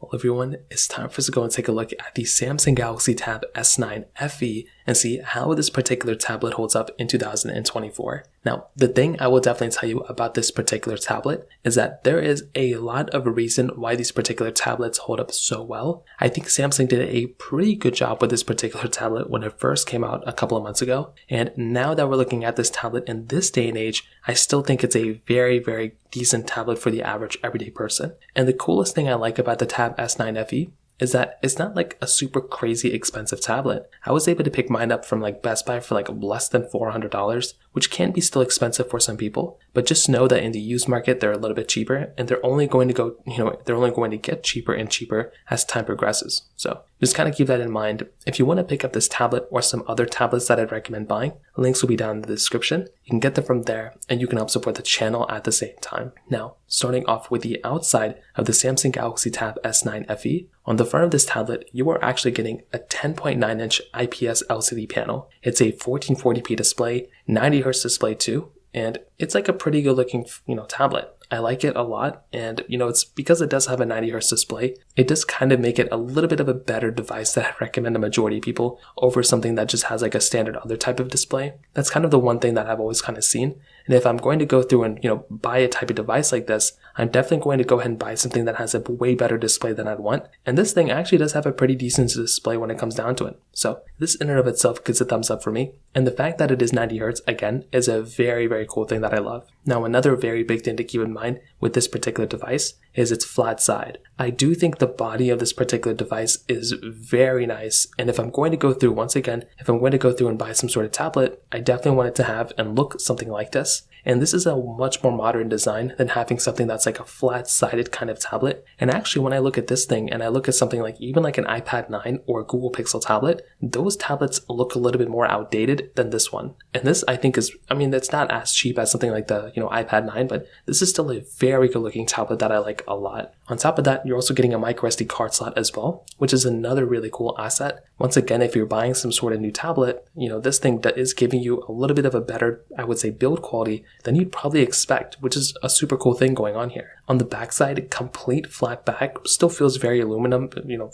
Well, everyone, it's time for us to go and take a look at the Samsung Galaxy Tab S9 FE and see how this particular tablet holds up in 2024. Now, the thing I will definitely tell you about this particular tablet is that there is a lot of reason why these particular tablets hold up so well. I think Samsung did a pretty good job with this particular tablet when it first came out a couple of months ago. And now that we're looking at this tablet in this day and age, I still think it's a very, very decent tablet for the average everyday person. And the coolest thing I like about the Tab S9 FE is that it's not like a super crazy expensive tablet. I was able to pick mine up from like Best Buy for like less than $400, which can be still expensive for some people, but just know that in the used market, they're a little bit cheaper and they're only going to get cheaper and cheaper as time progresses. So just kind of keep that in mind. If you want to pick up this tablet or some other tablets that I'd recommend buying, links will be down in the description. You can get them from there and you can help support the channel at the same time. Now, starting off with the outside of the Samsung Galaxy Tab S9 FE, on the front of this tablet, you are actually getting a 10.9-inch IPS LCD panel. It's a 1440p display, 90Hz display too, and it's like a pretty good looking, tablet. I like it a lot, and it's because it does have a 90Hz display, it does kind of make it a little bit of a better device that I recommend a majority of people over something that just has like a standard other type of display. That's kind of the one thing that I've always kind of seen. And if I'm going to go through and, buy a type of device like this, I'm definitely going to go ahead and buy something that has a way better display than I'd want. And this thing actually does have a pretty decent display when it comes down to it. So this in and of itself gets a thumbs up for me. And the fact that it is 90Hz, again, is a very, very cool thing that I love. Now, another very big thing to keep in mind with this particular device is its flat side. I do think the body of this particular device is very nice. And if I'm going to go through, once again, and buy some sort of tablet, I definitely want it to have and look something like this. And this is a much more modern design than having something that's like a flat-sided kind of tablet. And actually, when I look at this thing and I look at something like even like an iPad 9 or a Google Pixel tablet, those tablets look a little bit more outdated than this one. And this, I think, it's not as cheap as something like the, iPad 9, but this is still a very good looking tablet that I like a lot. On top of that, you're also getting a microSD card slot as well, which is another really cool asset. Once again, if you're buying some sort of new tablet, this thing that is giving you a little bit of a better, I would say, build quality than you'd probably expect, which is a super cool thing going on here. On the backside, complete flat back, still feels very aluminum,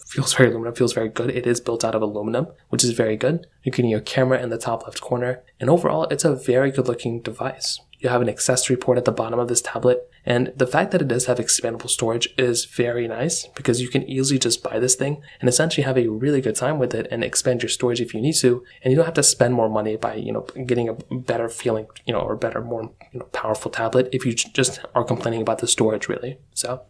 feels very good. It is built out of aluminum, which is very good. You're getting your camera in the top left corner, and overall, it's a very good looking device. You have an accessory port at the bottom of this tablet, and the fact that it does have expandable storage is very nice because you can easily just buy this thing and essentially have a really good time with it and expand your storage if you need to, and you don't have to spend more money by, getting a better feeling, or better, more, powerful tablet if you just are complaining about the storage, really. So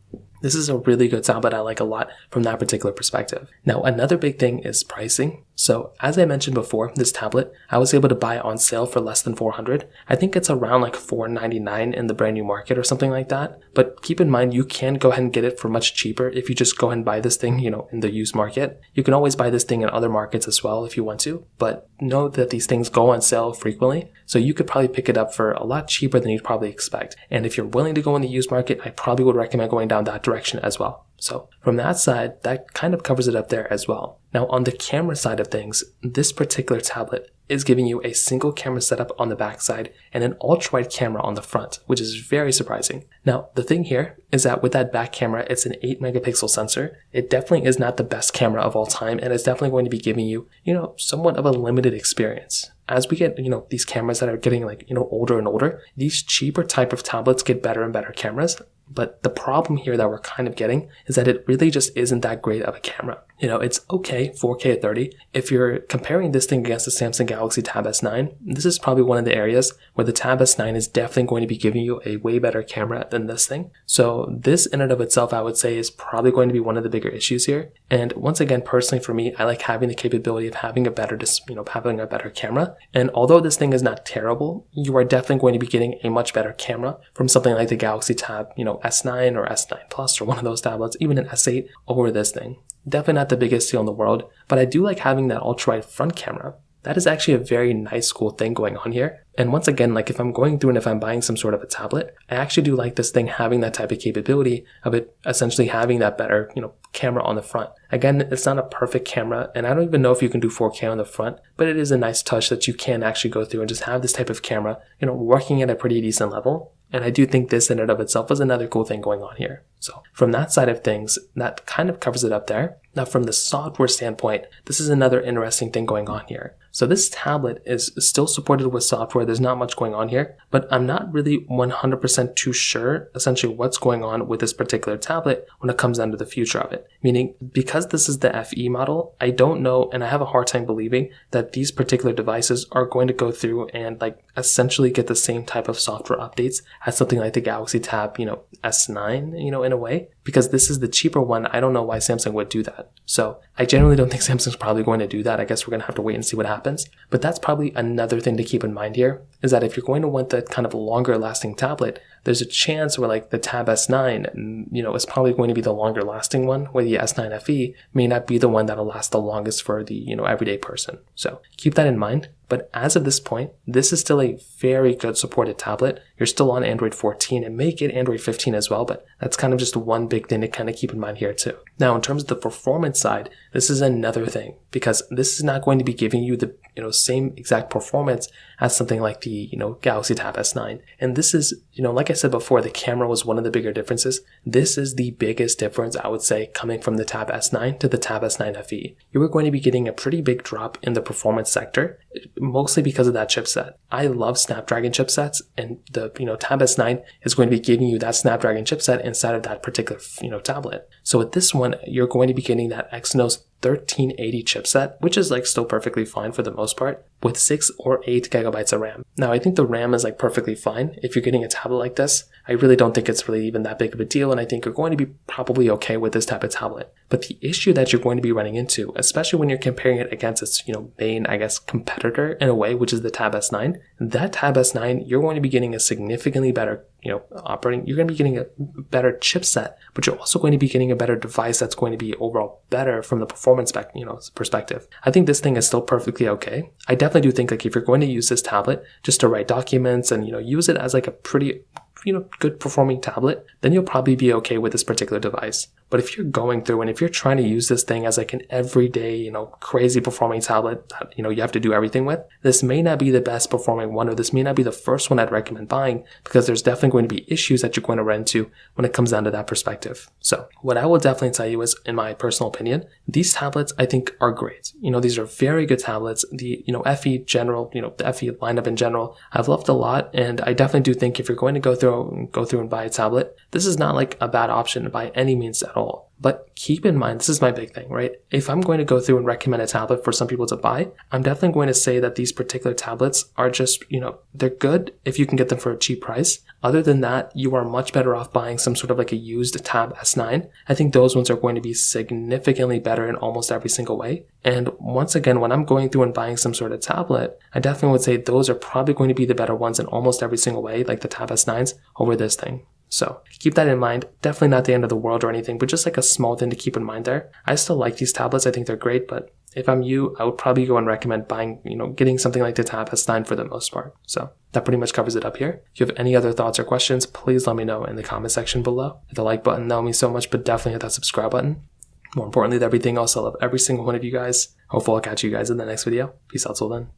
this is a really good tablet I like a lot from that particular perspective. Now, another big thing is pricing. So as I mentioned before, this tablet, I was able to buy on sale for less than $400. I think it's around like $499 in the brand new market or something like that. But keep in mind, you can go ahead and get it for much cheaper if you just go ahead and buy this thing, in the used market. You can always buy this thing in other markets as well if you want to, but know that these things go on sale frequently. So you could probably pick it up for a lot cheaper than you'd probably expect. And if you're willing to go in the used market, I probably would recommend going down that direction as well. So from that side, that kind of covers it up there as well. Now on the camera side of things, this particular tablet is giving you a single camera setup on the back side and an ultra-wide camera on the front, which is very surprising. Now the thing here is that with that back camera, it's an 8 megapixel sensor. It definitely is not the best camera of all time, and it's definitely going to be giving you, somewhat of a limited experience. As we get, these cameras that are getting older and older, these cheaper type of tablets get better and better cameras. But the problem here that we're kind of getting is that it really just isn't that great of a camera. It's okay, 4K at 30. If you're comparing this thing against the Samsung Galaxy Tab S9, this is probably one of the areas where the Tab S9 is definitely going to be giving you a way better camera than this thing. So this in and of itself, I would say, is probably going to be one of the bigger issues here. And once again, personally for me, I like having the capability of having a better, having a better camera. And although this thing is not terrible, you are definitely going to be getting a much better camera from something like the Galaxy Tab, S9 or S9 Plus or one of those tablets, even an S8 over this thing. Definitely not the biggest deal in the world, but I do like having that ultra-wide front camera. That is actually a very nice, cool thing going on here. And once again, like if I'm going through and if I'm buying some sort of a tablet, I actually do like this thing having that type of capability of it essentially having that better, camera on the front. Again, it's not a perfect camera, and I don't even know if you can do 4K on the front, but it is a nice touch that you can actually go through and just have this type of camera, working at a pretty decent level. And I do think this in and of itself is another cool thing going on here. So from that side of things, that kind of covers it up there. Now from the software standpoint, this is another interesting thing going on here. So this tablet is still supported with software. There's not much going on here, but I'm not really 100% too sure essentially what's going on with this particular tablet when it comes down to the future of it. Meaning, because this is the FE model, I don't know, and I have a hard time believing that these particular devices are going to go through and like essentially get the same type of software updates as something like the Galaxy Tab, S9, in a way, because this is the cheaper one. I don't know why Samsung would do that. So I generally don't think Samsung's probably going to do that. I guess we're going to have to wait and see what happens. But that's probably another thing to keep in mind here, is that if you're going to want the kind of longer lasting tablet, there's a chance where like the Tab S9, is probably going to be the longer lasting one, where the S9 FE may not be the one that'll last the longest for the, everyday person. So keep that in mind. But as of this point, this is still a very good supported tablet. You're still on Android 14 and may get Android 15 as well, but that's kind of just one big thing to kind of keep in mind here too. Now, in terms of the performance side, this is another thing, because this is not going to be giving you the same exact performance as something like the Galaxy Tab S9. And this is, like I said before, the camera was one of the bigger differences. This is the biggest difference, I would say, coming from the Tab S9 to the Tab S9 FE. You are going to be getting a pretty big drop in the performance sector, mostly because of that chipset. I love Snapdragon chipsets, and the Tab S9 is going to be giving you that Snapdragon chipset inside of that particular tablet. So with this one, you're going to be getting that Exynos 1380 chipset, which is like still perfectly fine for the most part, with 6 or 8 gigabytes of RAM. Now, I think the RAM is like perfectly fine if you're getting a tablet like this. I really don't think it's really even that big of a deal, and I think you're going to be probably okay with this type of tablet. But the issue that you're going to be running into, especially when you're comparing it against its main, competitor in a way, which is the Tab S9, that Tab S9, you're going to be getting a significantly better you're going to be getting a better chipset, but you're also going to be getting a better device that's going to be overall better from the performance perspective. I think this thing is still perfectly okay. I definitely do think like if you're going to use this tablet just to write documents and use it as like a pretty good performing tablet, then you'll probably be okay with this particular device. But if you're going through and if you're trying to use this thing as like an everyday, crazy performing tablet that, you have to do everything with, this may not be the best performing one, or this may not be the first one I'd recommend buying, because there's definitely going to be issues that you're going to run into when it comes down to that perspective. So what I will definitely tell you is, in my personal opinion, these tablets I think are great. These are very good tablets. The, FE general, the FE lineup in general, I've loved a lot. And I definitely do think if you're going to go through and buy a tablet, this is not like a bad option by any means at all. But keep in mind, this is my big thing, right? If I'm going to go through and recommend a tablet for some people to buy, I'm definitely going to say that these particular tablets are just, they're good if you can get them for a cheap price. Other than that, you are much better off buying some sort of like a used Tab S9. I think those ones are going to be significantly better in almost every single way. And once again, when I'm going through and buying some sort of tablet, I definitely would say those are probably going to be the better ones in almost every single way, like the Tab S9s over this thing. So keep that in mind. Definitely not the end of the world or anything, but just like a small thing to keep in mind there. I still like these tablets. I think they're great, but if I'm you, I would probably go and recommend buying, getting something like the Tab S9 for the most part. So that pretty much covers it up here. If you have any other thoughts or questions, please let me know in the comment section below. Hit the like button, that would mean so much, but definitely hit that subscribe button. More importantly than everything else, I love every single one of you guys. Hopefully I'll catch you guys in the next video. Peace out till then.